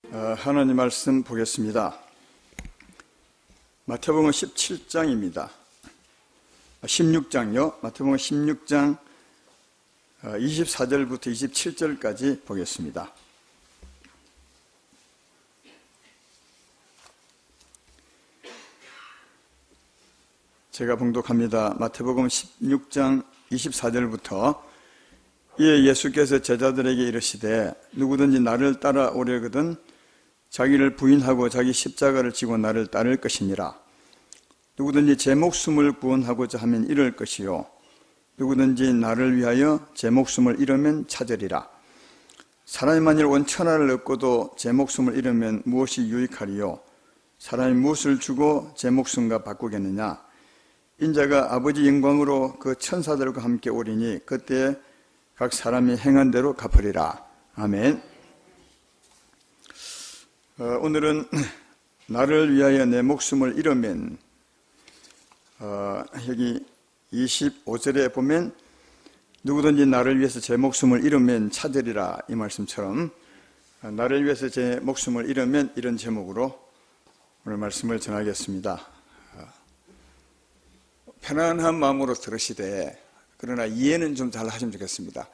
하나님 말씀 보겠습니다. 마태복음 17장입니다. 16장요. 마태복음 16장 24절부터 27절까지 보겠습니다. 제가 봉독합니다. 마태복음 16장 24절부터 이에 예수께서 제자들에게 이르시되 누구든지 나를 따라오려거든 자기를 부인하고 자기 십자가를 지고 나를 따를 것이니라. 누구든지 제 목숨을 구원하고자 하면 잃을 것이요 누구든지 나를 위하여 제 목숨을 잃으면 찾으리라. 사람이 만일 온 천하를 얻고도 제 목숨을 잃으면 무엇이 유익하리요? 사람이 무엇을 주고 제 목숨과 바꾸겠느냐? 인자가 아버지 영광으로 그 천사들과 함께 오리니 그때 각 사람이 행한 대로 갚으리라. 아멘. 오늘은 나를 위하여 내 목숨을 잃으면 여기 25절에 보면 누구든지 나를 위해서 제 목숨을 잃으면 찾으리라 이 말씀처럼 나를 위해서 제 목숨을 잃으면 이런 제목으로 오늘 말씀을 전하겠습니다. 편안한 마음으로 들으시되 그러나 이해는 좀 잘 하시면 좋겠습니다.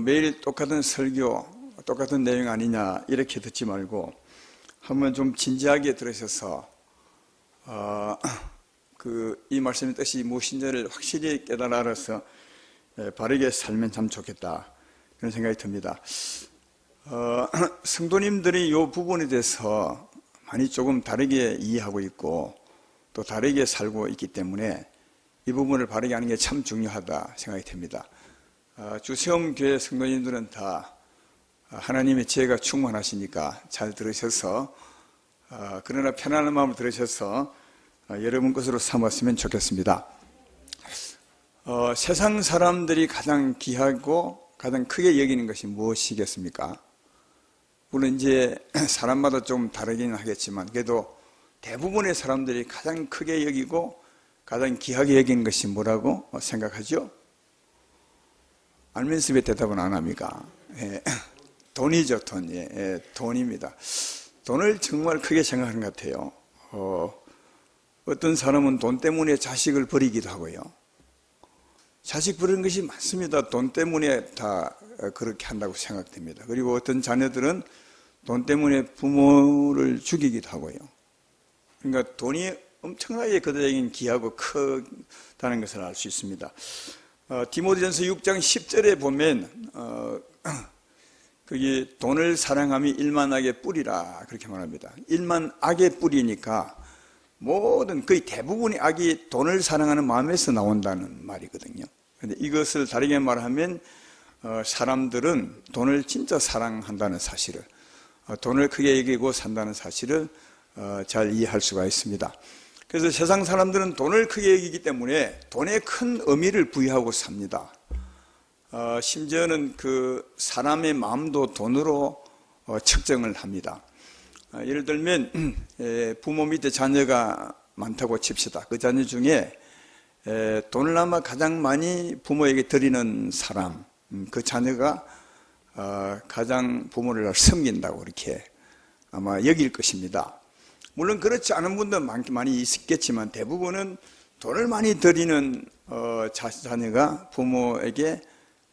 매일 똑같은 설교 똑같은 내용 아니냐 이렇게 듣지 말고 한번 좀 진지하게 들으셔서 이 말씀의 뜻이 무엇인지를 확실히 깨달아 알아서 바르게 살면 참 좋겠다 그런 생각이 듭니다. 성도님들이 이 부분에 대해서 많이 조금 다르게 이해하고 있고 또 다르게 살고 있기 때문에 이 부분을 바르게 하는 게 참 중요하다 생각이 됩니다. 주세움교회 성도님들은 다 하나님의 지혜가 충만하시니까 잘 들으셔서 그러나 편안한 마음으로 들으셔서 여러분 것으로 삼았으면 좋겠습니다. 세상 사람들이 가장 귀하고 가장 크게 여기는 것이 무엇이겠습니까? 물론 이제 사람마다 좀 다르긴 하겠지만 그래도 대부분의 사람들이 가장 크게 여기고 가장 귀하게 여기는 것이 뭐라고 생각하죠? 알면서 왜 대답은 안 합니까? 돈이죠, 돈. 돈입니다. 돈을 정말 크게 생각하는 것 같아요. 어떤 사람은 돈 때문에 자식을 버리기도 하고요. 자식 버리는 것이 많습니다. 돈 때문에 다 그렇게 한다고 생각됩니다. 그리고 어떤 자녀들은 돈 때문에 부모를 죽이기도 하고요. 그러니까 돈이 엄청나게 그들에게는 귀하고 크다는 것을 알 수 있습니다. 디모데전서 6장 10절에 보면 그게 돈을 사랑함이 일만 악의 뿌리라 그렇게 말합니다. 일만 악의 뿌리니까 모든 거의 대부분의 악이 돈을 사랑하는 마음에서 나온다는 말이거든요. 그런데 이것을 다르게 말하면 사람들은 돈을 진짜 사랑한다는 사실을 돈을 크게 여기고 산다는 사실을 잘 이해할 수가 있습니다. 그래서 세상 사람들은 돈을 크게 여기기 때문에 돈에 큰 의미를 부여하고 삽니다. 심지어는 그 사람의 마음도 돈으로 측정을 합니다. 예를 들면 부모 밑에 자녀가 많다고 칩시다. 그 자녀 중에 돈을 아마 가장 많이 부모에게 드리는 사람, 그 자녀가 가장 부모를 섬긴다고 이렇게 아마 여길 것입니다. 물론 그렇지 않은 분도 많이 있겠지만 대부분은 돈을 많이 드리는 자녀가 부모에게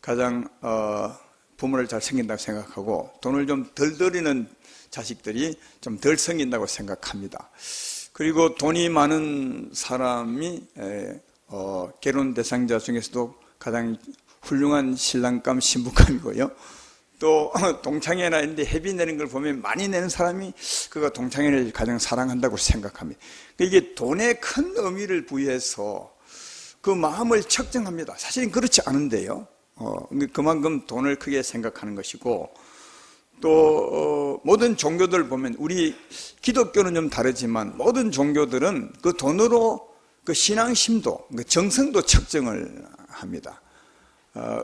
가장 부모를 잘 섬긴다고 생각하고 돈을 좀 덜 드리는 자식들이 좀 덜 섬긴다고 생각합니다. 그리고 돈이 많은 사람이 결혼 대상자 중에서도 가장 훌륭한 신랑감 신부감이고요. 또 동창회나 이런데 회비 내는 걸 보면 많이 내는 사람이 그가 동창회를 가장 사랑한다고 생각합니다. 이게 돈에 큰 의미를 부여해서 그 마음을 측정합니다. 사실은 그렇지 않은데요. 그만큼 돈을 크게 생각하는 것이고 또 모든 종교들 보면 우리 기독교는 좀 다르지만 모든 종교들은 그 돈으로 그 신앙심도 그 정성도 측정을 합니다.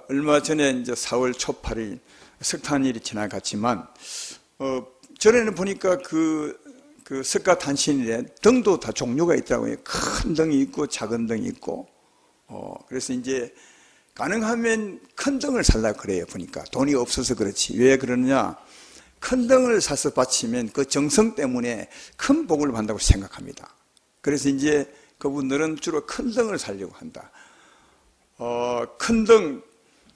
얼마 전에 이제 4월 초 8일 석탄일이 지나갔지만 전에는 보니까 그 석가탄신일에 등도 다 종류가 있더라고요. 큰 등이 있고 작은 등이 있고 그래서 이제 가능하면 큰 등을 살려고 그래요. 보니까 돈이 없어서 그렇지. 왜 그러느냐, 큰 등을 사서 바치면 그 정성 때문에 큰 복을 받는다고 생각합니다. 그래서 이제 그분들은 주로 큰 등을 사려고 한다. 큰 등,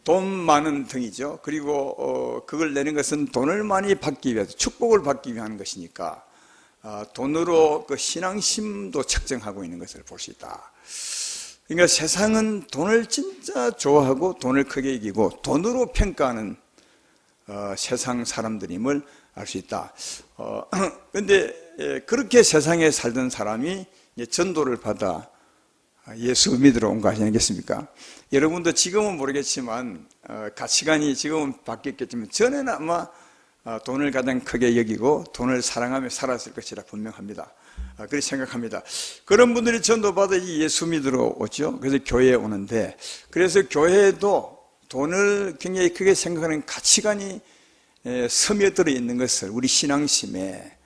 돈 많은 등이죠. 그리고 그걸 내는 것은 돈을 많이 받기 위해서, 축복을 받기 위한 것이니까 돈으로 그 신앙심도 측정하고 있는 것을 볼 수 있다. 그러니까 세상은 돈을 진짜 좋아하고 돈을 크게 이기고 돈으로 평가하는 세상 사람들임을 알 수 있다. 그런데 그렇게 세상에 살던 사람이 전도를 받아 예수 믿으러 온 거 아니겠습니까? 여러분도 지금은 모르겠지만 가치관이 지금은 바뀌었겠지만 전에는 아마 돈을 가장 크게 여기고 돈을 사랑하며 살았을 것이라 분명합니다. 그렇게 생각합니다. 그런 분들이 전도받아 예수 믿으러 오죠. 그래서 교회에 오는데, 그래서 교회에도 돈을 굉장히 크게 생각하는 가치관이 스며들어 있는 것을, 우리 신앙심에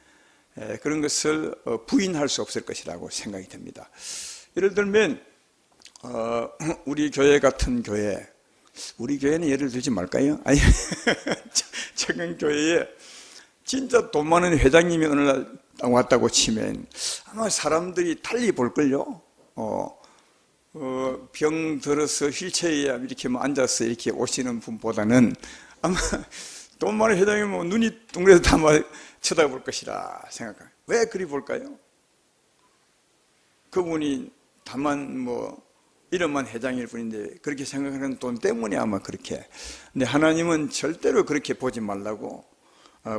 그런 것을 부인할 수 없을 것이라고 생각이 됩니다. 예를 들면 우리 교회 같은 교회, 우리 교회는 예를 들지 말까요? 아니, 작은 교회에 진짜 돈 많은 회장님이 어느 날 왔다고 치면 아마 사람들이 달리 볼걸요. 병 들어서 휠체어에 이렇게 앉아서 이렇게 오시는 분보다는 아마 돈 많은 회장님은 눈이 둥그래서 다 쳐다볼 것이라 생각합니다. 왜 그리 볼까요? 그분이 다만 이름만 회장일 뿐인데 그렇게 생각하는 돈 때문에 아마 그렇게. 근데 하나님은 절대로 그렇게 보지 말라고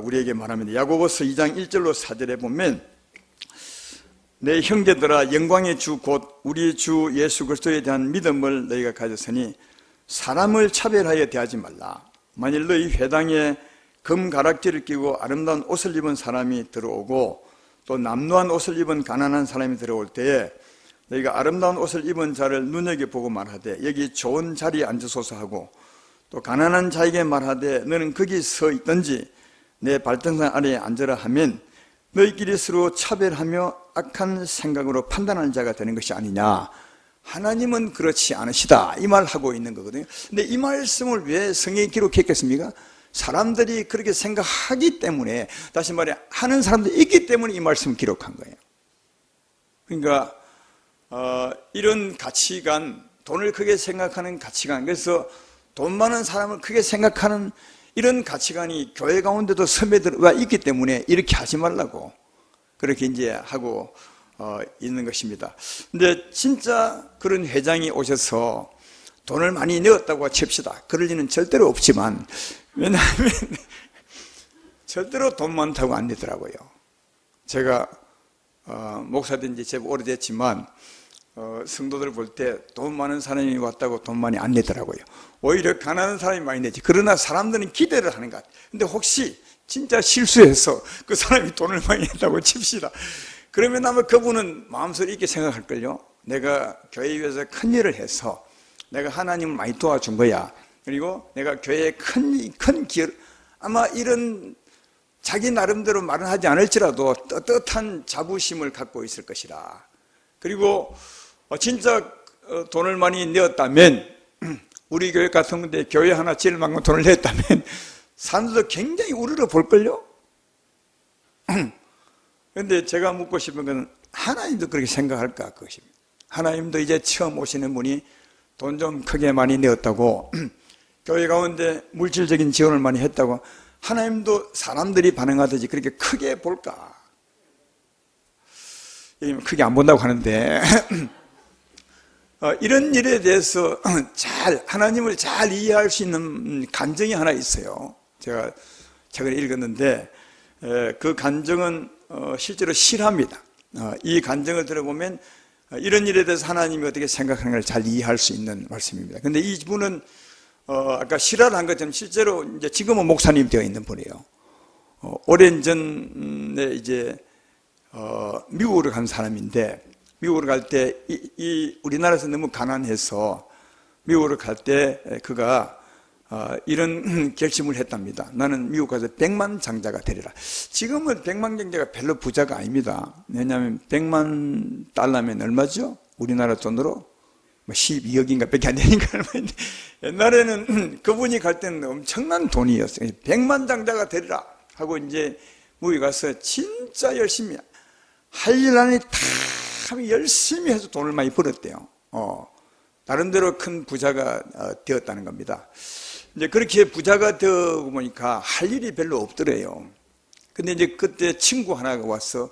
우리에게 말합니다. 야고보서 2장 1절로 4절에 보면, 내 형제들아, 영광의 주 곧 우리 주 예수 그리스도에 대한 믿음을 너희가 가졌으니 사람을 차별하여 대하지 말라. 만일 너희 회당에 금 가락지를 끼고 아름다운 옷을 입은 사람이 들어오고 또 남루한 옷을 입은 가난한 사람이 들어올 때에 너희가 아름다운 옷을 입은 자를 눈여겨보고 말하되 여기 좋은 자리에 앉으소서 하고, 또 가난한 자에게 말하되 너는 거기 서 있든지 내 발등상 아래에 앉으라 하면 너희끼리 서로 차별하며 악한 생각으로 판단하는 자가 되는 것이 아니냐. 하나님은 그렇지 않으시다, 이 말 하고 있는 거거든요. 근데 이 말씀을 왜 성경에 기록했겠습니까? 사람들이 그렇게 생각하기 때문에, 다시 말해 하는 사람들이 있기 때문에 이 말씀을 기록한 거예요. 그러니까 이런 가치관, 돈을 크게 생각하는 가치관, 그래서 돈 많은 사람을 크게 생각하는 이런 가치관이 교회 가운데도 스며들어와 있기 때문에 이렇게 하지 말라고 그렇게 이제 하고 있는 것입니다. 근데 진짜 그런 회장이 오셔서 돈을 많이 내었다고 칩시다. 그럴 리는 절대로 없지만, 왜냐하면 절대로 돈 많다고 안 내더라고요. 제가 목사 된 지 제법 오래됐지만 성도들 볼 때 돈 많은 사람이 왔다고 돈 많이 안 내더라고요. 오히려 가난한 사람이 많이 내지. 그러나 사람들은 기대를 하는 것 같아요. 근데 혹시 진짜 실수해서 그 사람이 돈을 많이 냈다고 칩시다. 그러면 아마 그분은 마음속에 이렇게 생각할걸요. 내가 교회에 위해서 큰 일을 해서 내가 하나님을 많이 도와준 거야. 그리고 내가 교회에 큰 기여를, 아마 이런 자기 나름대로 말은 하지 않을지라도 떳떳한 자부심을 갖고 있을 것이라. 그리고 진짜 돈을 많이 내었다면, 우리 교회 같은 건데 교회 하나 지을 만큼 돈을 냈다면 사람들도 굉장히 우러러 볼걸요. 그런데 제가 묻고 싶은 건, 하나님도 그렇게 생각할까 그것입니다. 하나님도 이제 처음 오시는 분이 돈 좀 크게 많이 내었다고 교회 가운데 물질적인 지원을 많이 했다고 하나님도 사람들이 반응하듯이 그렇게 크게 볼까? 크게 안 본다고 하는데 이런 일에 대해서 하나님을 잘 이해할 수 있는 간증이 하나 있어요. 제가 최근에 읽었는데 그 간증은 실제로 실화입니다. 이 간증을 들어보면 이런 일에 대해서 하나님이 어떻게 생각하는 걸 잘 이해할 수 있는 말씀입니다. 그런데 이분은 아까 실화를 한 것처럼 실제로 이제 지금은 목사님 되어 있는 분이에요. 오랜 전에 이제 미국으로 간 사람인데, 미국으로 갈 때 우리나라에서 너무 가난해서 미국으로 갈 때 그가 이런 결심을 했답니다. 나는 미국 가서 100만 장자가 되리라. 지금은 100만 장자가 별로 부자가 아닙니다. 왜냐하면 100만 달러면 얼마죠? 우리나라 돈으로 12억인가 밖에 안 되니까 얼마인데, 옛날에는 그분이 갈 때는 엄청난 돈이었어요. 100만 장자가 되리라. 하고 이제 미국에 가서 진짜 열심히 할 일 안에 다 열심히 해서 돈을 많이 벌었대요. 나름대로 큰 부자가 되었다는 겁니다. 이제 그렇게 부자가 되고 보니까 할 일이 별로 없더래요. 근데 이제 그때 친구 하나가 와서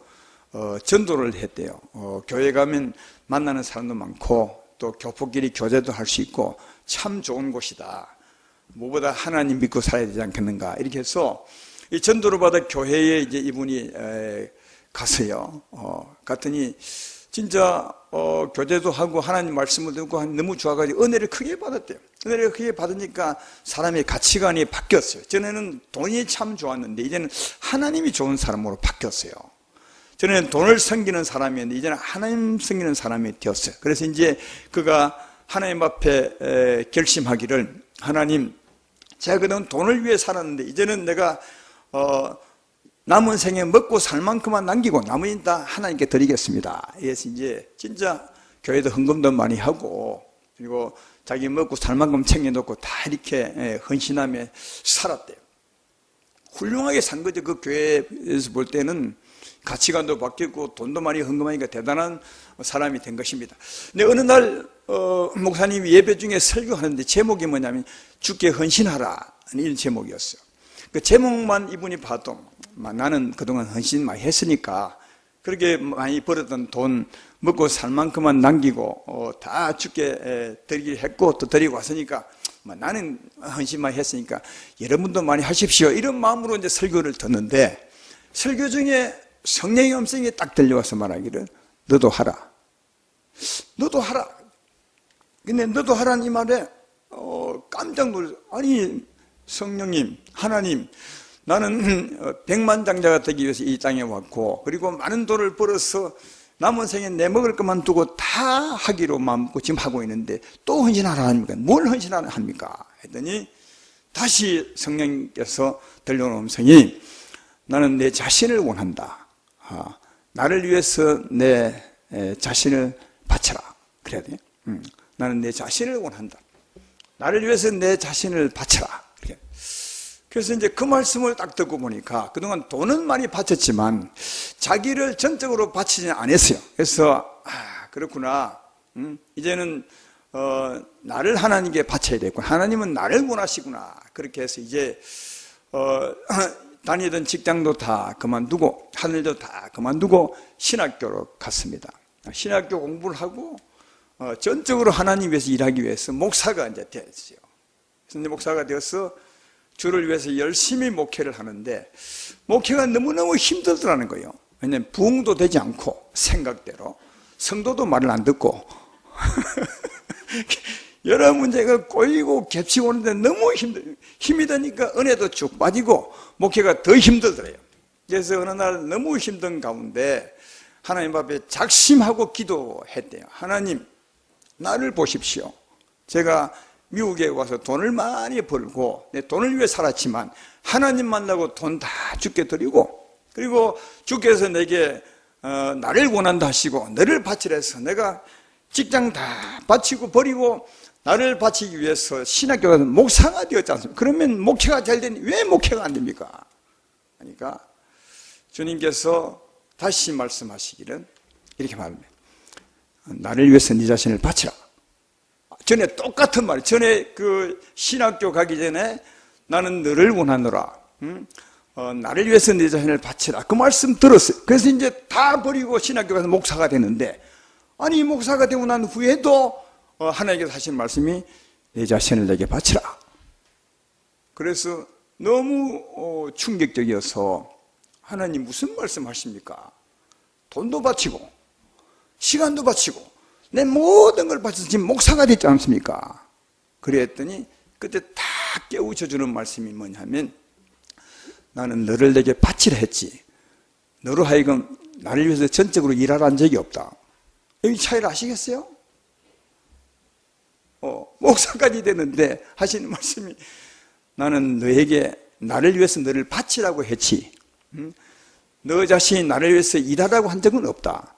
전도를 했대요. 교회 가면 만나는 사람도 많고 또 교포끼리 교제도 할 수 있고 참 좋은 곳이다. 무엇보다 하나님 믿고 살아야 되지 않겠는가. 이렇게 해서 이 전도를 받아 교회에 이제 이분이 갔어요. 갔더니 진짜 교제도 하고 하나님 말씀을 듣고 너무 좋아가지고 은혜를 크게 받았대요. 은혜를 크게 받으니까 사람의 가치관이 바뀌었어요. 전에는 돈이 참 좋았는데 이제는 하나님이 좋은 사람으로 바뀌었어요. 전에는 돈을 섬기는 사람이었는데 이제는 하나님 섬기는 사람이 되었어요. 그래서 이제 그가 하나님 앞에 결심하기를, 하나님, 제가 그동안 돈을 위해 살았는데 이제는 내가 남은 생에 먹고 살 만큼만 남기고 나머지는 다 하나님께 드리겠습니다. 그래서 이제 진짜 교회도 헌금도 많이 하고 그리고 자기 먹고 살 만큼 챙겨놓고 다 이렇게 헌신하며 살았대요. 훌륭하게 산 거죠. 그 교회에서 볼 때는 가치관도 바뀌고 돈도 많이 헌금하니까 대단한 사람이 된 것입니다. 근데 어느 날 목사님이 예배 중에 설교하는데 제목이 뭐냐면 주께 헌신하라, 이런 제목이었어요. 그 제목만 이분이 봐도 나는 그동안 헌신 많이 했으니까 그렇게 많이 벌었던 돈 먹고 살 만큼만 남기고 다 주께 드리기로 했고 또 드리고 왔으니까 나는 헌신 많이 했으니까 여러분도 많이 하십시오, 이런 마음으로 이제 설교를 듣는데 설교 중에 성령의 음성이 딱 들려와서 말하기를 너도 하라, 너도 하라. 근데 너도 하라는 이 말에 깜짝 놀랐어요. 아니 성령님, 하나님, 나는 백만장자가 되기 위해서 이 땅에 왔고 그리고 많은 돈을 벌어서 남은 생에 내 먹을 것만 두고 다 하기로 마음먹고 지금 하고 있는데 또 헌신하라 합니까? 뭘 헌신하라 합니까? 했더니 다시 성령님께서 들려오는 음성이 나는 내 자신을 원한다. 나를 위해서 내 자신을 바쳐라. 그래야 돼. 나는 내 자신을 원한다. 나를 위해서 내 자신을 바쳐라. 그래서 이제 그 말씀을 딱 듣고 보니까 그동안 돈은 많이 바쳤지만 자기를 전적으로 바치지 않았어요. 그래서 그렇구나. 이제는 나를 하나님께 바쳐야 되겠구나. 하나님은 나를 원하시구나. 그렇게 해서 이제 다니던 직장도 다 그만두고 하늘도 다 그만두고 신학교로 갔습니다. 신학교 공부를 하고 전적으로 하나님 위해서 일하기 위해서 목사가 이제 됐어요. 그래서 이제 목사가 되어서 주를 위해서 열심히 목회를 하는데 목회가 너무너무 힘들더라는 거예요. 왜냐하면 부흥도 되지 않고 생각대로 성도도 말을 안 듣고 여러 문제가 꼬이고 겹치고 오는데 너무 힘이 드니까 은혜도 쭉 빠지고 목회가 더 힘들더래요. 그래서 어느 날 너무 힘든 가운데 하나님 앞에 작심하고 기도했대요. 하나님, 나를 보십시오. 제가 미국에 와서 돈을 많이 벌고 내 돈을 위해 살았지만 하나님 만나고 돈 다 주께 드리고 그리고 주께서 내게 나를 원한다 하시고 너를 바치라 해서 내가 직장 다 바치고 버리고 나를 바치기 위해서 신학교 가서 목사가 되었지 않습니까? 그러면 목회가 잘 되니 왜 목회가 안 됩니까? 그러니까 주님께서 다시 말씀하시기를 이렇게 말합니다. 나를 위해서 네 자신을 바치라. 전에 똑같은 말, 전에 그 신학교 가기 전에 나는 너를 원하노라. 나를 위해서 네 자신을 바치라. 그 말씀 들었어요. 그래서 이제 다 버리고 신학교 가서 목사가 되는데, 아니, 목사가 되고 난 후에도 하나님께서 하신 말씀이 내 자신을 내게 바치라. 그래서 너무 충격적이어서 하나님 무슨 말씀 하십니까? 돈도 바치고, 시간도 바치고, 내 모든 걸 바쳐서 지금 목사가 됐지 않습니까? 그랬더니 그때 다 깨우쳐주는 말씀이 뭐냐면 나는 너를 내게 바치라 했지 너로 하여금 나를 위해서 전적으로 일하라는 적이 없다. 여기 차이를 아시겠어요? 목사까지 되는데 하시는 말씀이 나는 너에게 나를 위해서 너를 바치라고 했지 너 자신이 나를 위해서 일하라고 한 적은 없다.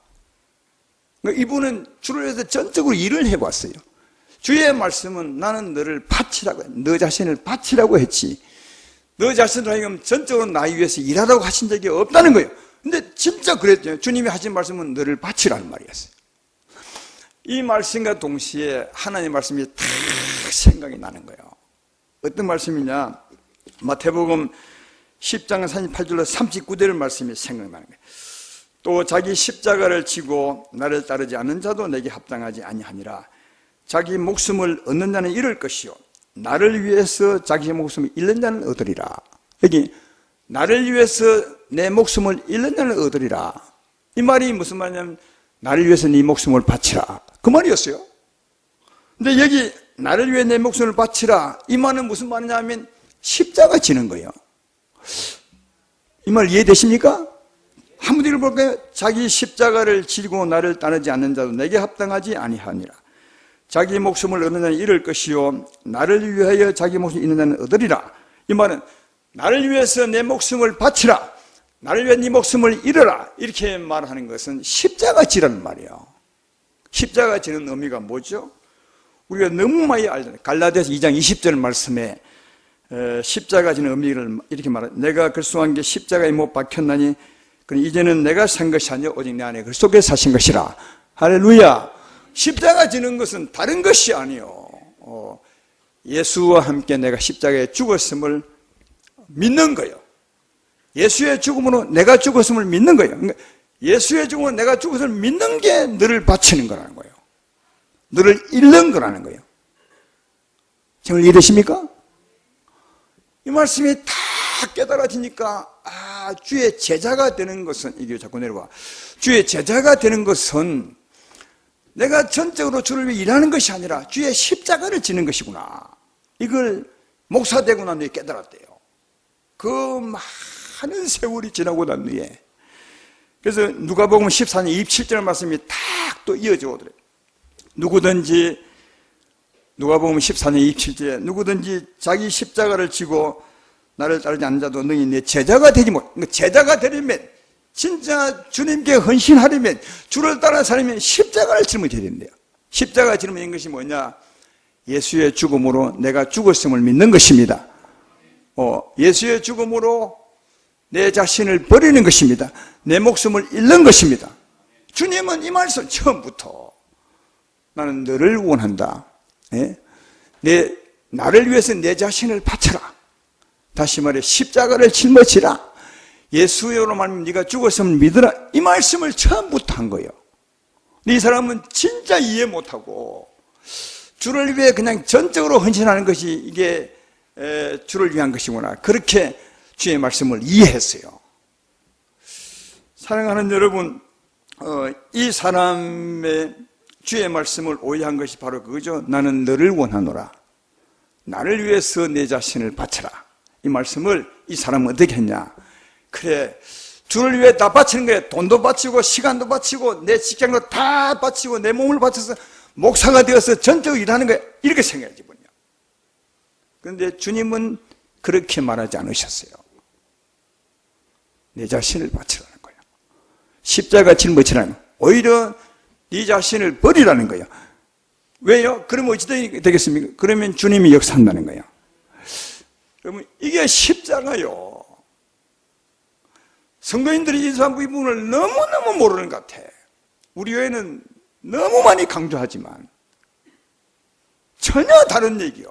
이분은 주를 위해서 전적으로 일을 해봤어요. 주의 말씀은 나는 너를 바치라고 너 자신을 바치라고 했지 너 자신을 하여금 전적으로 나 위해서 일하라고 하신 적이 없다는 거예요. 근데 진짜 그랬죠. 주님이 하신 말씀은 너를 바치라는 말이었어요. 이 말씀과 동시에 하나님의 말씀이 탁 생각이 나는 거예요. 어떤 말씀이냐? 마태복음 10장 38절로 39절 말씀이 생각나는 거예요. 또 자기 십자가를 지고 나를 따르지 않는 자도 내게 합당하지 아니하니라. 자기 목숨을 얻는 자는 잃을 것이요 나를 위해서 자기 목숨을 잃는 자는 얻으리라. 여기 나를 위해서 내 목숨을 잃는 자는 얻으리라. 이 말이 무슨 말이냐면 나를 위해서 네 목숨을 바치라, 그 말이었어요. 근데 여기 나를 위해 내 목숨을 바치라, 이 말은 무슨 말이냐 하면 십자가 지는 거예요. 이 말 이해되십니까? 한번 읽어볼까요? 자기 십자가를 지고 나를 따르지 않는 자도 내게 합당하지 아니하니라. 자기 목숨을 얻는 자는 잃을 것이요 나를 위하여 자기 목숨을 잃는 자는 얻으리라. 이 말은 나를 위해서 내 목숨을 바치라, 나를 위해 네 목숨을 잃어라, 이렇게 말하는 것은 십자가 지라는 말이에요. 십자가 지는 의미가 뭐죠? 우리가 너무 많이 알잖아요. 갈라디아서 2장 20절 말씀에 십자가 지는 의미를 이렇게 말해요. 내가 결승한 게 십자가에 못 박혔나니 이제는 내가 산 것이 아니라 오직 내 안에 그리스도께 사신 것이라. 할렐루야. 십자가 지는 것은 다른 것이 아니요, 예수와 함께 내가 십자가에 죽었음을 믿는 거예요. 예수의 죽음으로 내가 죽었음을 믿는 거예요. 그러니까 예수의 죽음으로 내가 죽었음을 믿는 게 너를 바치는 거라는 거예요. 너를 잃는 거라는 거예요. 정말 이해되십니까? 이 말씀이 다 깨달아지니까 주의 제자가 되는 것은, 이게 자꾸 내려와, 주의 제자가 되는 것은 내가 전적으로 주를 위해 일하는 것이 아니라 주의 십자가를 지는 것이구나, 이걸 목사 되고 난 뒤에 깨달았대요. 그 많은 세월이 지나고 난 뒤에. 그래서 누가복음 14장 27절 말씀이 딱 또 이어져 오더래요. 누구든지, 누가복음 14장 27절에 누구든지 자기 십자가를 지고 나를 따르지 않는 자도 너희 내 제자가 되지 못. 제자가 되려면, 진짜 주님께 헌신하려면, 주를 따라 살려면 십자가를 짊어야 된대요. 십자가 짊어진 것이 뭐냐? 예수의 죽음으로 내가 죽었음을 믿는 것입니다. 예수의 죽음으로 내 자신을 버리는 것입니다. 내 목숨을 잃는 것입니다. 주님은 이 말씀 처음부터 나는 너를 원한다. 나를 위해서 내 자신을 바쳐라. 다시 말해 십자가를 짊어지라. 예수로 말하면 네가 죽었으면 믿으라. 이 말씀을 처음부터 한 거예요. 이 사람은 진짜 이해 못하고 주를 위해 그냥 전적으로 헌신하는 것이 이게 주를 위한 것이구나, 그렇게 주의 말씀을 이해했어요. 사랑하는 여러분, 이 사람의 주의 말씀을 오해한 것이 바로 그거죠. 나는 너를 원하노라. 나를 위해서 내 자신을 바쳐라. 이 말씀을 이 사람은 어떻게 했냐? 그래, 주를 위해 다 바치는 거예요. 돈도 바치고 시간도 바치고 내 직장도 다 바치고 내 몸을 바쳐서 목사가 되어서 전적으로 일하는 거예요, 이렇게 생각하지 보냐. 그런데 주님은 그렇게 말하지 않으셨어요. 내 자신을 바치라는 거예요. 십자가 짊어지라는 거예요. 오히려 네 자신을 버리라는 거예요. 왜요? 그러면 어찌 되겠습니까? 그러면 주님이 역사한다는 거예요. 그러면 이게 십자가요. 성도인들이 이 부분을 너무너무 모르는 것 같아. 우리 교회는 너무 많이 강조하지만 전혀 다른 얘기요.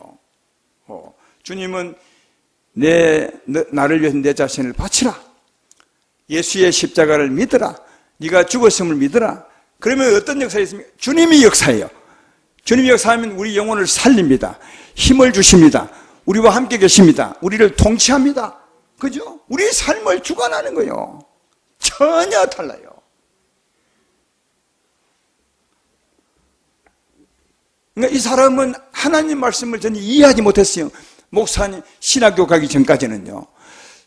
주님은 나를 위해서 내 자신을 바치라. 예수의 십자가를 믿어라. 네가 죽었음을 믿어라. 그러면 어떤 역사가 있습니까? 주님이 역사해요. 주님이 역사하면 우리 영혼을 살립니다. 힘을 주십니다. 우리와 함께 계십니다. 우리를 통치합니다. 그죠? 우리 삶을 주관하는 거예요. 전혀 달라요. 그러니까 이 사람은 하나님 말씀을 전혀 이해하지 못했어요. 목사님, 신학교 가기 전까지는요.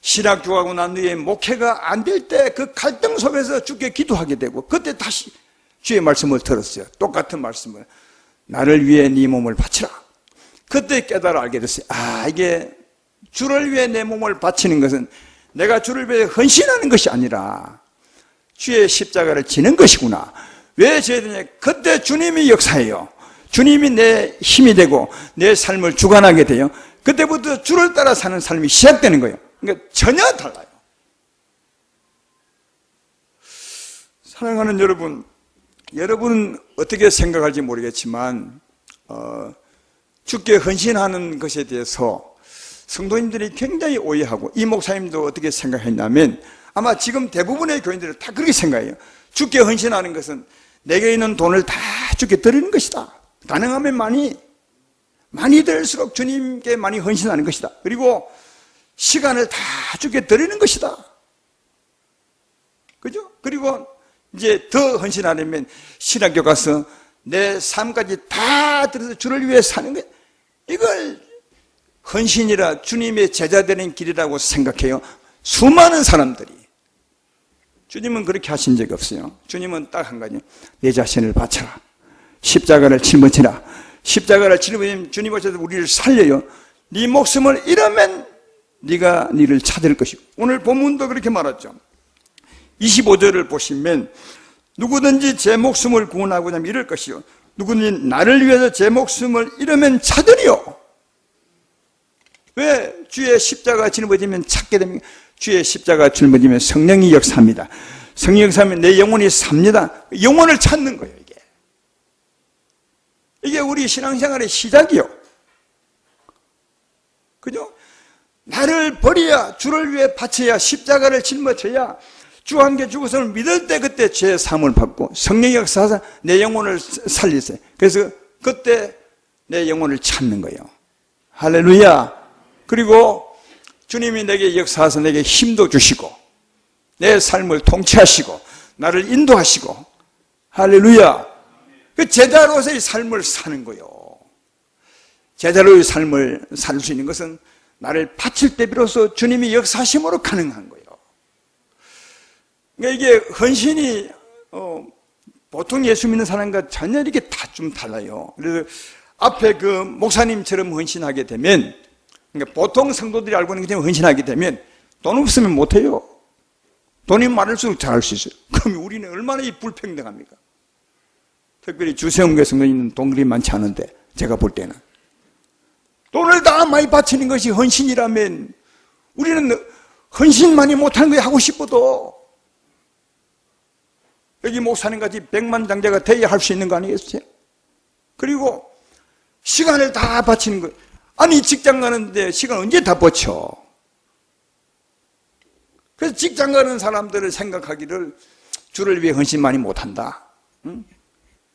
신학교 가고 난 뒤에 목회가 안 될 때 그 갈등 속에서 주께 기도하게 되고, 그때 다시 주의 말씀을 들었어요. 똑같은 말씀을. 나를 위해 네 몸을 바치라. 그때 깨달아 알게 됐어요. 이게 주를 위해 내 몸을 바치는 것은 내가 주를 위해 헌신하는 것이 아니라 주의 십자가를 지는 것이구나. 왜 져야 되냐? 그때 주님이 역사해요. 주님이 내 힘이 되고 내 삶을 주관하게 돼요. 그때부터 주를 따라 사는 삶이 시작되는 거예요. 그러니까 전혀 달라요. 사랑하는 여러분, 여러분은 어떻게 생각할지 모르겠지만 주께 헌신하는 것에 대해서 성도님들이 굉장히 오해하고, 이 목사님도 어떻게 생각했냐면 아마 지금 대부분의 교인들은 다 그렇게 생각해요. 주께 헌신하는 것은 내게 있는 돈을 다 주께 드리는 것이다. 가능하면 많이 들수록 주님께 많이 헌신하는 것이다. 그리고 시간을 다 주께 드리는 것이다. 그죠? 그리고 이제 더 헌신하려면 신학교 가서 내 삶까지 다 들여서 주를 위해 사는 것, 이걸 헌신이라 주님의 제자 되는 길이라고 생각해요. 수많은 사람들이. 주님은 그렇게 하신 적이 없어요. 주님은 딱 한 가지, 내 자신을 바쳐라, 십자가를 짊어지라. 십자가를 짊어지면 주님 오셔서 우리를 살려요. 네 목숨을 잃으면 네가 네를 찾을 것이고, 오늘 본문도 그렇게 말하죠. 25절을 보시면 누구든지 제 목숨을 구원하고자 하면 이럴 것이요, 누구든지 나를 위해서 제 목숨을 잃으면 찾으리요. 왜 주의 십자가 짊어지면 찾게 됩니까? 주의 십자가 짊어지면 성령이 역사합니다. 성령이 역사하면 내 영혼이 삽니다. 영혼을 찾는 거예요. 이게 우리 신앙생활의 시작이요. 그죠? 나를 버려야, 주를 위해 바쳐야, 십자가를 짊어져야 주 한 개 죽어서는 믿을 때 그때 죄의 사함을 받고 성령이 역사하사 내 영혼을 살리세요. 그래서 그때 내 영혼을 찾는 거예요. 할렐루야. 그리고 주님이 내게 역사하사 내게 힘도 주시고 내 삶을 통치하시고 나를 인도하시고, 할렐루야. 그 제자로서의 삶을 사는 거예요. 제자로의 삶을 살 수 있는 것은 나를 바칠 때 비로소 주님이 역사하심으로 가능한 거예요. 그러니까 이게 헌신이 보통 예수 믿는 사람과 전혀 이렇게 다 좀 달라요. 그래서 앞에 그 목사님처럼 헌신하게 되면, 그러니까 보통 성도들이 알고 있는 것처럼 헌신하게 되면 돈 없으면 못해요. 돈이 많을수록 잘할 수 있어요. 그럼 우리는 얼마나 이 불평등합니까? 특별히 주세움교회 성도님은 돈 그리 많지 않은데, 제가 볼 때는 돈을 다 많이 바치는 것이 헌신이라면 우리는 헌신 많이 못하는 거 하고 싶어도 여기 목사님같이 백만장자가 돼야 할 수 있는 거 아니겠어요? 그리고 시간을 다 바치는 거. 아니 직장 가는데 시간 언제 다 버텨? 그래서 직장 가는 사람들을 생각하기를 주를 위해 헌신 많이 못한다. 응?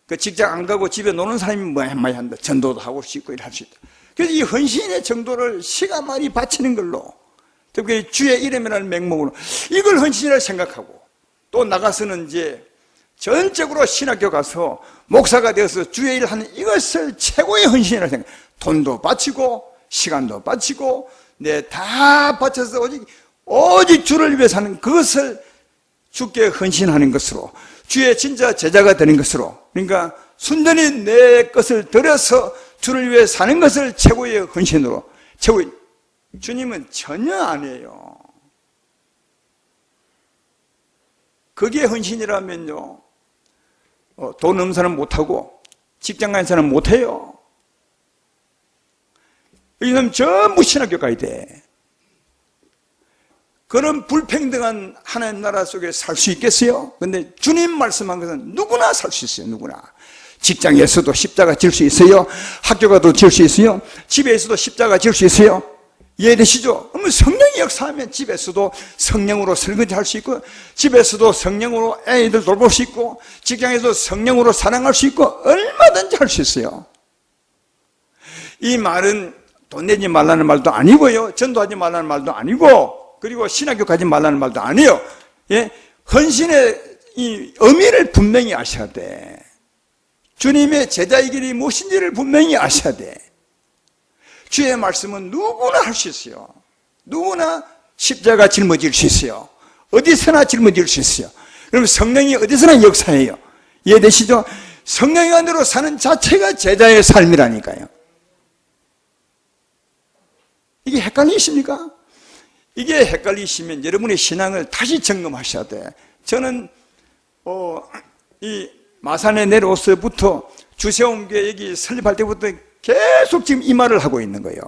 그 직장 안 가고 집에 노는 사람이 많이 한다. 전도도 하고 싶고 이럴 수 있다. 그래서 이 헌신의 정도를 시간 많이 바치는 걸로, 특히 주의 이름이라는 맹목으로 이걸 헌신이라 생각하고, 또 나가서는 이제 전적으로 신학교 가서 목사가 되어서 주의 일을 하는 이것을 최고의 헌신이라 생각. 돈도 바치고 시간도 바치고 내 다 바쳐서 오직 주를 위해 사는 그것을 주께 헌신하는 것으로, 주의 진짜 제자가 되는 것으로, 그러니까 순전히 내 것을 들여서 주를 위해 사는 것을 최고의 헌신으로, 주님은 전혀 아니에요. 그게 헌신이라면요, 돈 없는 사람 못하고 직장 가는 사람 못해요. 이 사람 전부 신학교 가야 돼. 그런 불평등한 하나님 나라 속에 살 수 있겠어요? 근데 주님 말씀한 것은 누구나 살 수 있어요. 누구나. 직장에서도 십자가 질 수 있어요. 학교 가도 질 수 있어요. 집에서도 십자가 질 수 있어요. 이해되시죠? 그러면 성령이 역사하면 집에서도 성령으로 설거지 할 수 있고, 집에서도 성령으로 애들 돌볼 수 있고, 직장에서도 성령으로 사랑할 수 있고, 얼마든지 할 수 있어요. 이 말은 돈 내지 말라는 말도 아니고요, 전도하지 말라는 말도 아니고, 그리고 신학교 가지 말라는 말도 아니에요. 예? 헌신의 이 의미를 분명히 아셔야 돼. 주님의 제자의 길이 무엇인지를 분명히 아셔야 돼. 주의 말씀은 누구나 할 수 있어요. 누구나 십자가 짊어질 수 있어요. 어디서나 짊어질 수 있어요. 그럼 성령이 어디서나 역사해요. 이해되시죠? 성령의 안으로 사는 자체가 제자의 삶이라니까요. 이게 헷갈리십니까? 이게 헷갈리시면 여러분의 신앙을 다시 점검하셔야 돼. 저는 이 마산에 내려와서부터 주세움교회 여기 설립할 때부터 계속 지금 이 말을 하고 있는 거예요.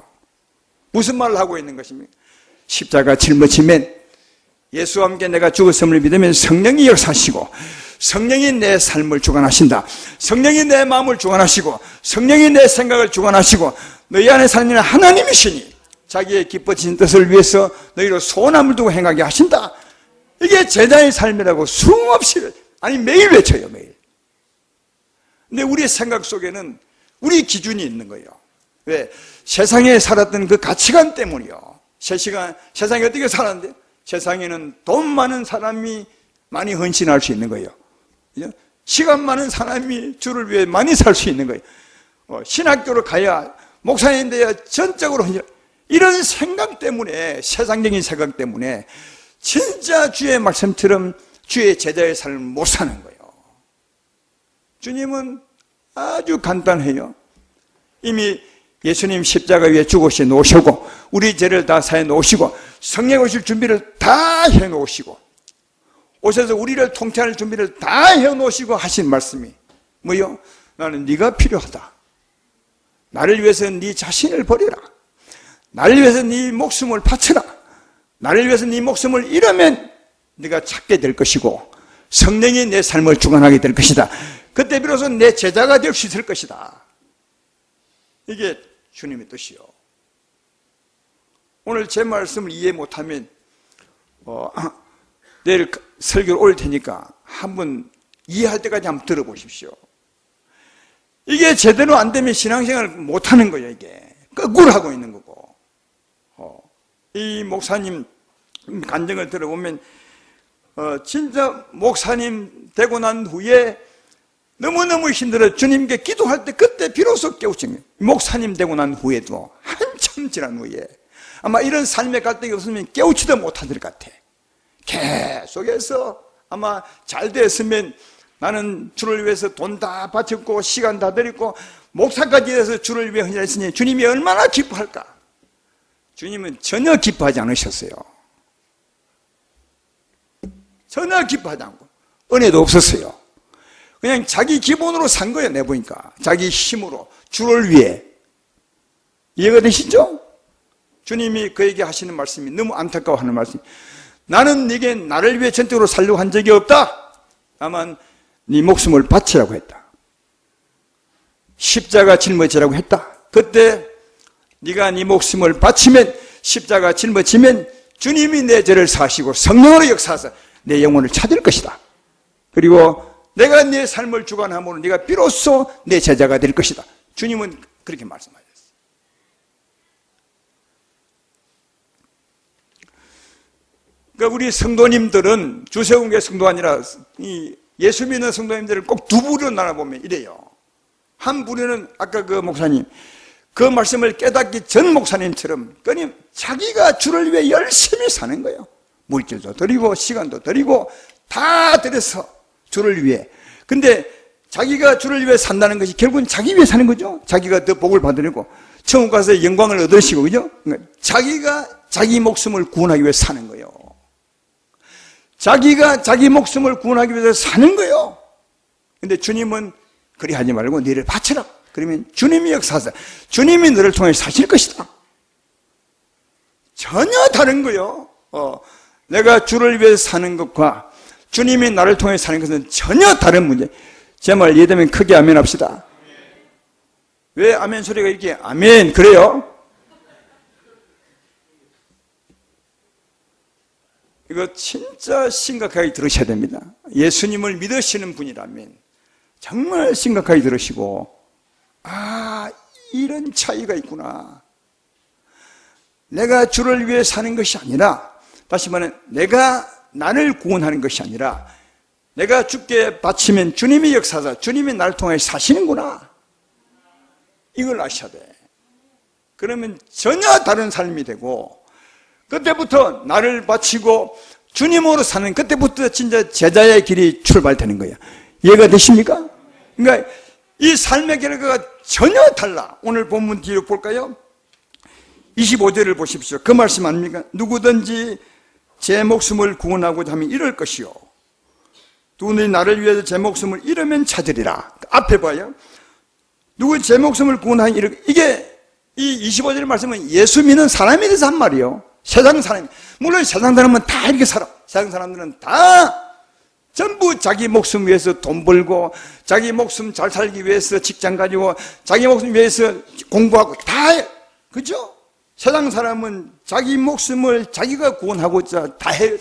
무슨 말을 하고 있는 것입니까? 십자가 짊어지면 예수와 함께 내가 죽었음을 믿으면 성령이 역사하시고 성령이 내 삶을 주관하신다. 성령이 내 마음을 주관하시고 성령이 내 생각을 주관하시고 너희 안에 사는 하나님이시니 자기의 기뻐진 뜻을 위해서 너희로 소원함을 두고 행하게 하신다. 이게 제자의 삶이라고 수없이 아니 매일 외쳐요. 매일. 근데 우리의 생각 속에는 우리 기준이 있는 거예요. 왜? 세상에 살았던 그 가치관 때문이요. 세상에 어떻게 살았는데? 세상에는 돈 많은 사람이 많이 헌신할 수 있는 거예요. 시간 많은 사람이 주를 위해 많이 살 수 있는 거예요. 신학교로 가야 목사님 돼야 전적으로 헌신. 이런 생각 때문에, 세상적인 생각 때문에 진짜 주의 말씀처럼 주의 제자의 삶을 못 사는 거예요. 주님은 아주 간단해요. 이미 예수님 십자가 위에 죽으시 놓으시고 우리 죄를 다 사해 놓으시고 성령 오실 준비를 다 해 놓으시고 오셔서 우리를 통치할 준비를 다 해 놓으시고 하신 말씀이 뭐요? 나는 네가 필요하다. 나를 위해서 네 자신을 버리라. 나를 위해서 네 목숨을 바쳐라. 나를 위해서 네 목숨을 잃으면 네가 찾게 될 것이고 성령이 내 삶을 주관하게 될 것이다. 그때 비로소 내 제자가 될 수 있을 것이다. 이게 주님의 뜻이요. 오늘 제 말씀을 이해 못하면 내일 설교를 올 테니까 한번 이해할 때까지 한번 들어보십시오. 이게 제대로 안 되면 신앙생활을 못하는 거예요. 이게 거꾸로 하고 있는 거고. 이 목사님 간증을 들어보면 진짜 목사님 되고 난 후에 너무너무 힘들어 주님께 기도할 때 그때 비로소 깨우친 거예요. 목사님 되고 난 후에도 한참 지난 후에 아마 이런 삶의 갈등이 없으면 깨우치도 못할 것 같아. 계속해서 아마 잘 됐으면 나는 주를 위해서 돈 다 바쳤고 시간 다 드렸고 목사까지 해서 주를 위해 헌신했으니 주님이 얼마나 기뻐할까. 주님은 전혀 기뻐하지 않으셨어요. 전혀 기뻐하지 않고 은혜도 없었어요. 그냥 자기 기본으로 산 거예요. 내보니까 자기 힘으로 주를 위해. 이해가 되시죠? 주님이 그에게 하시는 말씀이 너무 안타까워하는 말씀. 나는 네게 나를 위해 전적으로 살려고 한 적이 없다. 다만 네 목숨을 바치라고 했다. 십자가 짊어지라고 했다. 그때 네가 네 목숨을 바치면 십자가 짊어지면 주님이 내 죄를 사시고 성령으로 역사하사 내 영혼을 찾을 것이다. 그리고 내가 내 삶을 주관함으로 네가 비로소 내 제자가 될 것이다. 주님은 그렇게 말씀하셨어요. 그러니까 우리 성도님들은 주세운계 성도가 아니라 이 예수 믿는 성도님들을 꼭 두 부류로 나눠보면 이래요. 한 부류는 아까 그 목사님 그 말씀을 깨닫기 전 목사님처럼 그냥 자기가 주를 위해 열심히 사는 거예요. 물질도 드리고 시간도 드리고 다 드려서 주를 위해. 근데 자기가 주를 위해 산다는 것이 결국은 자기 위해 사는 거죠. 자기가 더 복을 받으려고 천국 가서 영광을 얻으시고, 그죠? 그러니까 자기가 자기 목숨을 구원하기 위해 사는 거예요. 자기가 자기 목숨을 구원하기 위해서 사는 거예요. 근데 주님은 그리 하지 말고 너를 바쳐라. 그러면 주님이 역사하사 주님이 너를 통해 사실 것이다. 전혀 다른 거예요. 내가 주를 위해서 사는 것과 주님이 나를 통해 사는 것은 전혀 다른 문제. 제 말 이해되면 크게 아멘 합시다. 왜 아멘 소리가 이렇게 아멘 그래요? 이거 진짜 심각하게 들으셔야 됩니다. 예수님을 믿으시는 분이라면 정말 심각하게 들으시고, 아, 이런 차이가 있구나. 내가 주를 위해 사는 것이 아니라, 다시 말하면 내가 나를 구원하는 것이 아니라 내가 주께 바치면 주님이 역사하사 주님이 나를 통해 사시는구나. 이걸 아셔야 돼. 그러면 전혀 다른 삶이 되고, 그때부터 나를 바치고 주님으로 사는, 그때부터 진짜 제자의 길이 출발되는 거예요. 이해가 되십니까? 그러니까 이 삶의 결과가 전혀 달라. 오늘 본문 뒤로 볼까요? 25절을 보십시오. 그 말씀 아닙니까? 누구든지 제 목숨을 구원하고자 하면 이럴 것이요, 누구든지 나를 위해서 제 목숨을 잃으면 찾으리라. 앞에 봐요. 누구 제 목숨을 구원하니 이게 이 25절 말씀은 예수 믿는 사람에 대해서 한 말이에요. 세상 사람, 물론 세상 사람은 다 이렇게 살아. 세상 사람들은 다 전부 자기 목숨 위해서 돈 벌고, 자기 목숨 잘 살기 위해서 직장 가지고, 자기 목숨 위해서 공부하고 다 해. 그죠? 세상 사람은 자기 목숨을 자기가 구원하고자 다 해요.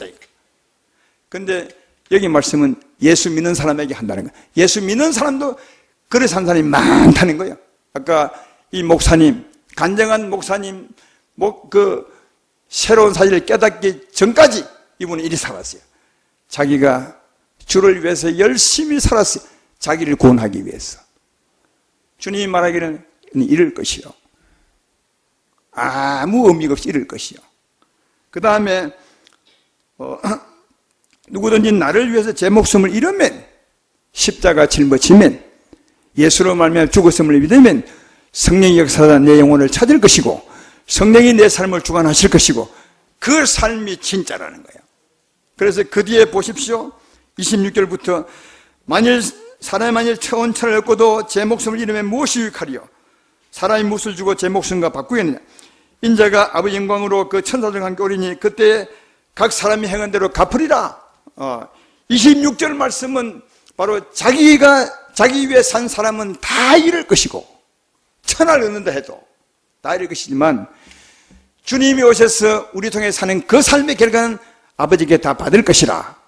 근데 여기 말씀은 예수 믿는 사람에게 한다는 거예요. 예수 믿는 사람도 그래서 한 사람이 많다는 거예요. 아까 이 목사님, 간증한 목사님, 새로운 사실을 깨닫기 전까지 이분은 이리 살았어요. 자기가 주를 위해서 열심히 살았어요. 자기를 구원하기 위해서. 주님이 말하기는 이럴 것이요. 아무 의미가 없이 이럴 것이요. 그 다음에 누구든지 나를 위해서 제 목숨을 잃으면, 십자가 짊어지면, 예수로 말미암아 죽었음을 믿으면 성령의 역사가 내 영혼을 찾을 것이고, 성령이 내 삶을 주관하실 것이고, 그 삶이 진짜라는 거예요. 그래서 그 뒤에 보십시오. 26절부터 사람이 천원천을 얻고도 제 목숨을 잃으면 무엇이 유익하리요? 사람이 무엇을 주고 제 목숨과 바꾸겠느냐? 인자가 아버지 영광으로 그 천사들과 함께 오리니 그때 각 사람이 행한 대로 갚으리라. 26절 말씀은 바로 자기 위해 산 사람은 다 이럴 것이고, 천하를 얻는다 해도 다 이럴 것이지만, 주님이 오셔서 우리 통해 사는 그 삶의 결과는 아버지께 다 받을 것이라.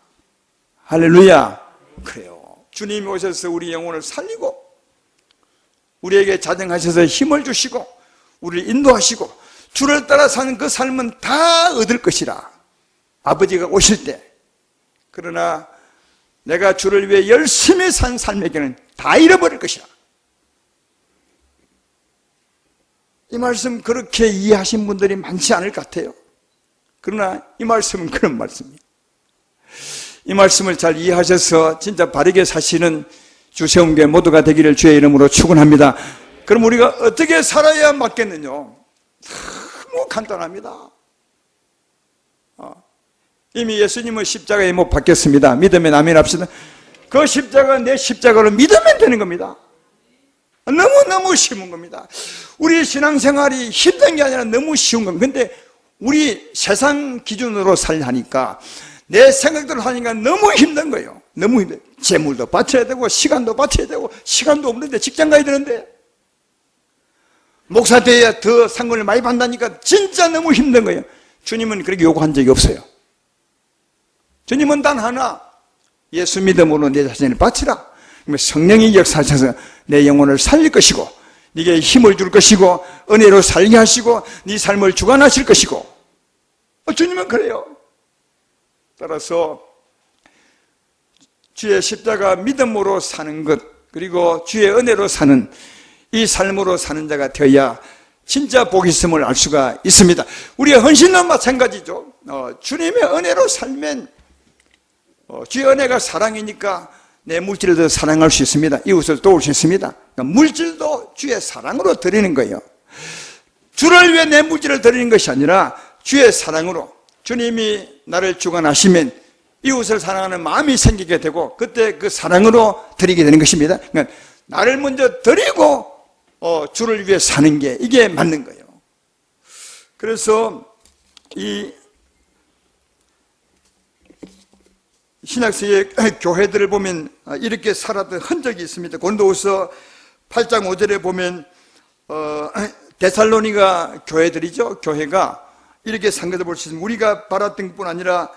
할렐루야. 그래요. 주님이 오셔서 우리 영혼을 살리고, 우리에게 자정하셔서 힘을 주시고, 우리를 인도하시고, 주를 따라 사는 그 삶은 다 얻을 것이라. 아버지가 오실 때. 그러나 내가 주를 위해 열심히 산 삶에게는 다 잃어버릴 것이라. 이 말씀 그렇게 이해하신 분들이 많지 않을 것 같아요. 그러나 이 말씀은 그런 말씀이에요. 이 말씀을 잘 이해하셔서 진짜 바르게 사시는 주세움교회 모두가 되기를 주의 이름으로 축원합니다. 그럼 우리가 어떻게 살아야 맞겠느냐? 너무 간단합니다. 이미 예수님은 십자가에 못 박혔습니다. 믿으면 아멘 합시다. 그 십자가 내 십자가로 믿으면 되는 겁니다. 너무너무 쉬운 겁니다. 우리 신앙생활이 힘든 게 아니라 너무 쉬운 겁니다. 근데 우리 세상 기준으로 살려니까, 내 생각대로 하니까 너무 힘든 거예요. 너무 힘들어요. 재물도 바쳐야 되고, 시간도 바쳐야 되고, 시간도 없는데 직장 가야 되는데, 목사 돼야 더 상권을 많이 받다니까 진짜 너무 힘든 거예요. 주님은 그렇게 요구한 적이 없어요. 주님은 단 하나, 예수 믿음으로 내 자신을 바치라. 성령이 역사하셔서 내 영혼을 살릴 것이고, 네게 힘을 줄 것이고, 은혜로 살게 하시고, 네 삶을 주관하실 것이고. 주님은 그래요. 따라서 주의 십자가 믿음으로 사는 것, 그리고 주의 은혜로 사는 이 삶으로 사는 자가 되어야 진짜 복이 있음을 알 수가 있습니다. 우리의 헌신도 마찬가지죠. 주님의 은혜로 살면, 주의 은혜가 사랑이니까 내 물질도 사랑할 수 있습니다. 이웃을 도울 수 있습니다. 그러니까 물질도 주의 사랑으로 드리는 거예요. 주를 위해 내 물질을 드리는 것이 아니라 주의 사랑으로, 주님이 나를 주관하시면 이웃을 사랑하는 마음이 생기게 되고, 그때 그 사랑으로 드리게 되는 것입니다. 그러니까 나를 먼저 드리고 주를 위해 사는 게, 이게 맞는 거예요. 그래서 이 신약세의 교회들을 보면 이렇게 살았던 흔적이 있습니다. 고린도후서 8장 5절에 보면 데살로니가 교회들이죠. 교회가 이렇게 산 것을 볼 수 있습니다. 우리가 바랐던 것뿐 아니라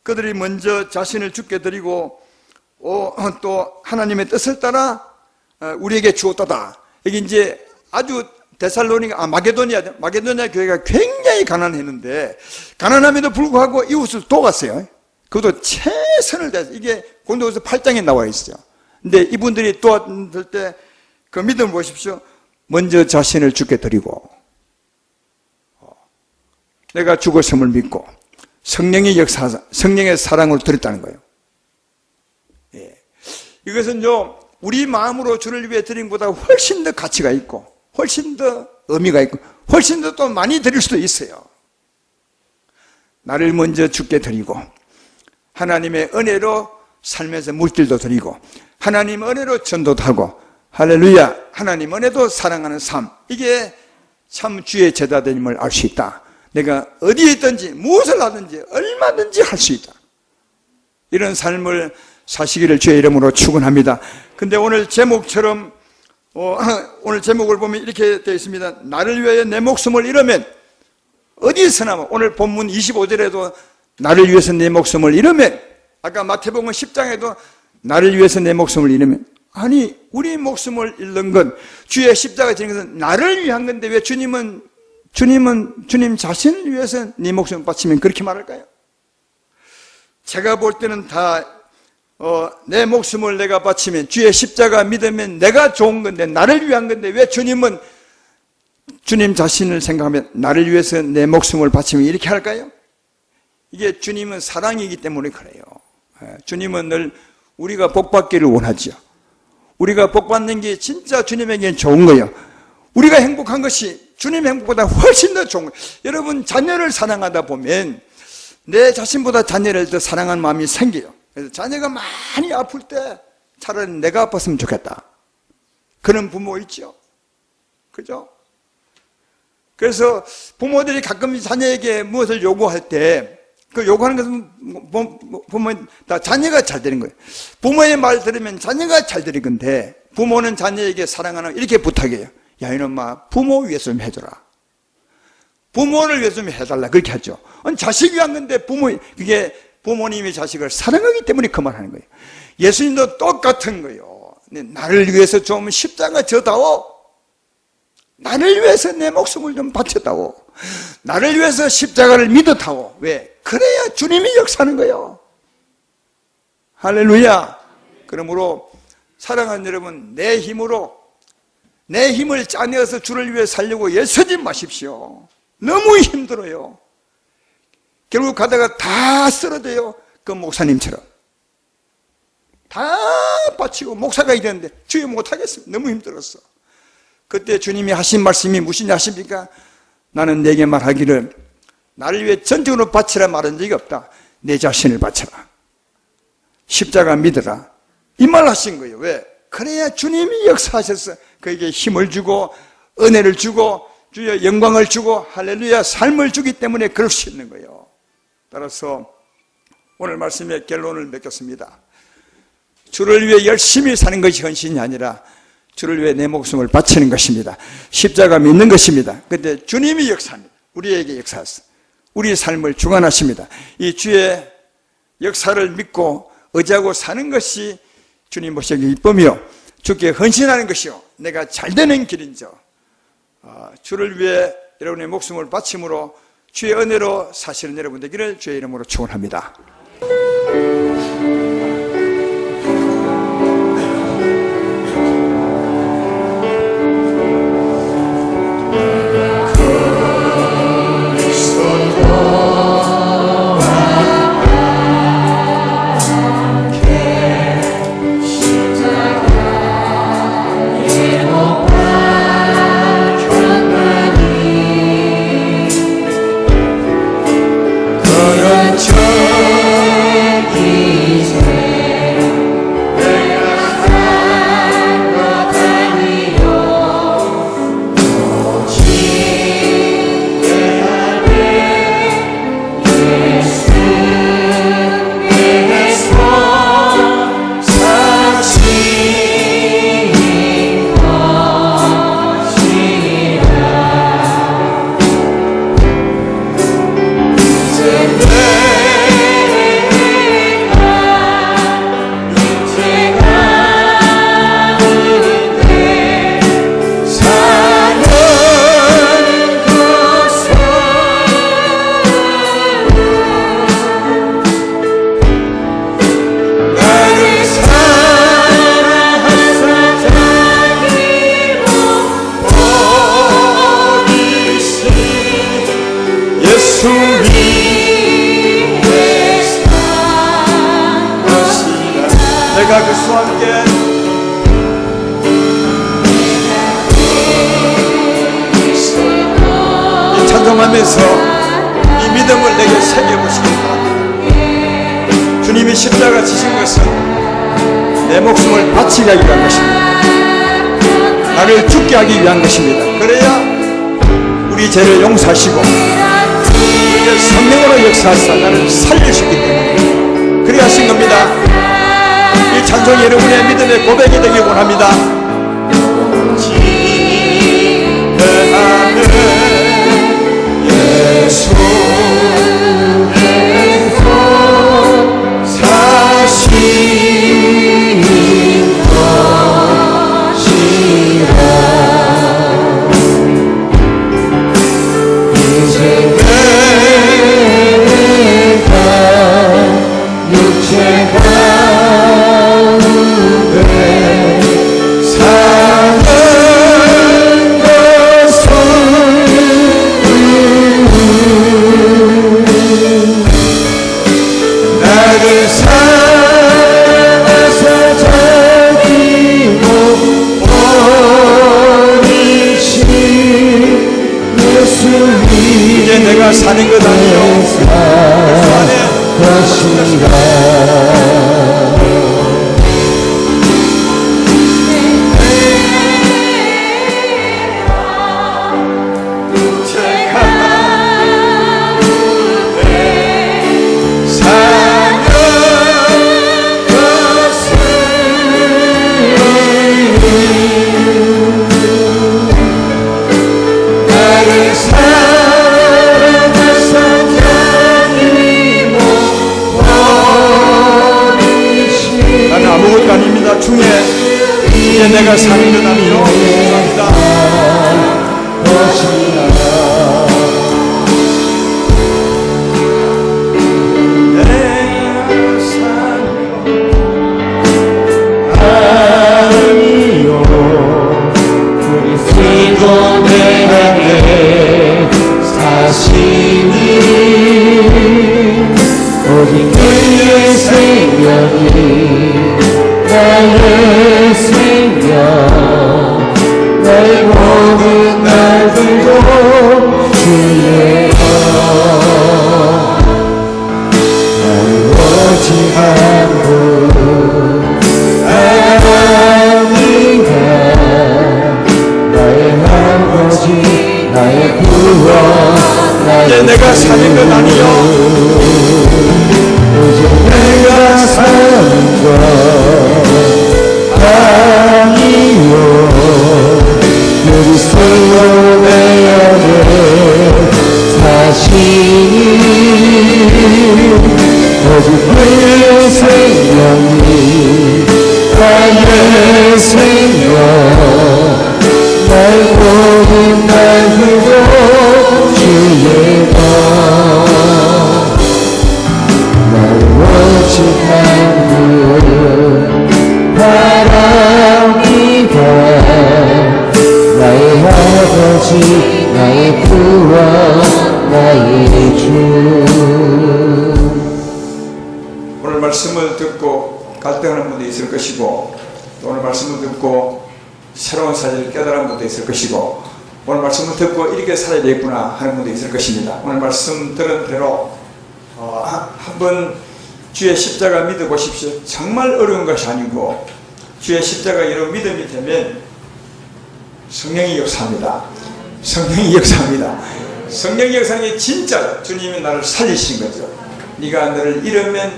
그들이 먼저 자신을 주께 드리고 또 하나님의 뜻을 따라 우리에게 주었다다. 이게 이제 아주 데살로니가, 마게도니아 교회가 굉장히 가난했는데, 가난함에도 불구하고 이웃을 도왔어요. 그것도 최선을 다해서. 이게 고린도후서 8장에 나와 있어요. 근데 이분들이 도왔을 때 그 믿음을 보십시오. 먼저 자신을 주께 드리고, 내가 죽었음을 믿고, 성령의 역사하사, 성령의 사랑으로 드렸다는 거예요. 예. 이것은요, 우리 마음으로 주를 위해 드린 것보다 훨씬 더 가치가 있고, 훨씬 더 의미가 있고, 훨씬 더 또 많이 드릴 수도 있어요. 나를 먼저 주께 드리고, 하나님의 은혜로 살면서 물질도 드리고, 하나님 은혜로 전도도 하고, 할렐루야, 하나님 은혜도 사랑하는 삶, 이게 참 주의 제자됨을 알 수 있다. 내가 어디에 있든지 무엇을 하든지 얼마든지 할 수 있다. 이런 삶을 사시기를 주의 이름으로 축원합니다. 근데 오늘 제목처럼 오늘 제목을 보면 이렇게 되어 있습니다. 나를 위하여 내 목숨을 잃으면 어디서나, 오늘 본문 25절에도 나를 위해서 내 목숨을 잃으면, 아까 마태복음 10장에도 나를 위해서 내 목숨을 잃으면, 아니 우리 목숨을 잃는 건, 주의 십자가 지는 것은 나를 위한 건데 왜 주님 자신을 위해서 네 목숨을 바치면 그렇게 말할까요? 제가 볼 때는 다 내 목숨을 내가 바치면, 주의 십자가 믿으면 내가 좋은 건데, 나를 위한 건데 왜 주님은 주님 자신을 생각하면 나를 위해서 내 목숨을 바치면 이렇게 할까요? 이게 주님은 사랑이기 때문에 그래요. 주님은 늘 우리가 복받기를 원하죠. 우리가 복받는 게 진짜 주님에게는 좋은 거예요. 우리가 행복한 것이 주님 행복보다 훨씬 더 좋은 거예요. 여러분, 자녀를 사랑하다 보면 내 자신보다 자녀를 더 사랑하는 마음이 생겨요. 그래서 자녀가 많이 아플 때 차라리 내가 아팠으면 좋겠다, 그런 부모 있죠. 그죠? 그래서 부모들이 가끔 자녀에게 무엇을 요구할 때, 그 요구하는 것은 보면 다 자녀가 잘 되는 거예요. 부모의 말 들으면 자녀가 잘 되는 건데, 부모는 자녀에게 사랑하는, 이렇게 부탁해요. 야, 이놈아, 부모 위해서 좀 해줘라. 부모를 위해서 좀 해달라. 그렇게 하죠. 아니, 자식 위한 건데 그게 부모님이 자식을 사랑하기 때문에 그 말 하는 거예요. 예수님도 똑같은 거예요. 나를 위해서 좀 십자가 져다오. 나를 위해서 내 목숨을 좀 바쳤다오. 나를 위해서 십자가를 믿었다오. 왜? 그래야 주님이 역사하는 거예요. 할렐루야. 그러므로 사랑하는 여러분, 내 힘을 짜내어서 주를 위해 살려고 애쓰지 마십시오. 너무 힘들어요. 결국 가다가 다 쓰러져요. 그 목사님처럼 다 바치고 목사가 되는데 주여 못하겠습니다. 너무 힘들었어. 그때 주님이 하신 말씀이 무엇이냐 하십니까? 나는 내게 말하기를 나를 위해 전적으로 바치라 말한 적이 없다. 내 자신을 바쳐라. 십자가 믿어라. 이 말 하신 거예요. 왜? 그래야 주님이 역사하셔서 그에게 힘을 주고 은혜를 주고 주여 영광을 주고 할렐루야 삶을 주기 때문에 그럴 수 있는 거예요. 따라서 오늘 말씀의 결론을 맺겠습니다. 주를 위해 열심히 사는 것이 헌신이 아니라 주를 위해 내 목숨을 바치는 것입니다. 십자가 믿는 것입니다. 그런데 주님이 역사합니다. 우리에게 역사하셔서 우리 삶을 주관하십니다. 이 주의 역사를 믿고 의지하고 사는 것이 주님 보시기에 기쁨이요 주께 헌신하는 것이요 내가 잘되는 길인죠. 주를 위해 여러분의 목숨을 바침으로 주의 은혜로 사시는 여러분 되기를 주의 이름으로 축원합니다. 내가 그리스도와 함께 이 찬송하면서 이 믿음을 내게 새겨보시겠다. 주님이 십자가 지신 것은 내 목숨을 바치게 하기 위한 것입니다. 나를 죽게 하기 위한 것입니다. 그래야 우리 죄를 용서하시고 우리의 성령으로 역사하사 나를 살리셨기 때문에 그리 하신 겁니다. 이 찬송이 여러분의 믿음의 고백이 되길 원합니다. 지배하는 예수 이제 내가 사는 것 아니요 그 안에 것인가. 중에 내가 사는 것 아니요 감사합니다. 아니요 그리스도 내 안에 사시니 오직 그의 생명이 나의 생명 나의 모든 날들도 주의 나의 오직 한 분 하나님과 나의 아버지 나의 구원 나의 내가 사는 것 아니요 이제 내가 사는 것 아니요 그리스도 내 안에 사시니 오직 그의 생명이 나의 생명 날 모든 날들도 주의 오직 한 분 바랍니다. 나의 아버지 나의 구원 나의 주. 오늘 말씀을 듣고 갈등하는 분도 있을 것이고 또 오늘 말씀을 듣고 새로운 사실을 깨달은 분도 있을 것이고 오늘 말씀을 듣고 이렇게 살아야 되겠구나 하는 분도 있을 것입니다. 오늘 말씀 들은 대로 한번 주의 십자가 믿어보십시오. 정말 어려운 것이 아니고 주의 십자가 이런 믿음이 되면 성령이 역사합니다. 성령이 역사합니다. 성령이 역사하는 게 진짜 주님이 나를 살리신 거죠. 네가 너를 잃으면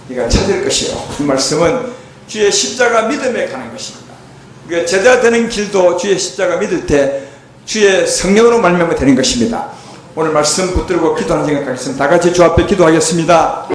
네가 찾을 것이요. 이 말씀은 주의 십자가 믿음에 가는 것입니다. 그러니까 제자 되는 길도 주의 십자가 믿을 때 주의 성령으로 말미암아 되는 것입니다. 오늘 말씀 붙들고 기도하는 생각하겠습니다. 다 같이 주 앞에 기도하겠습니다.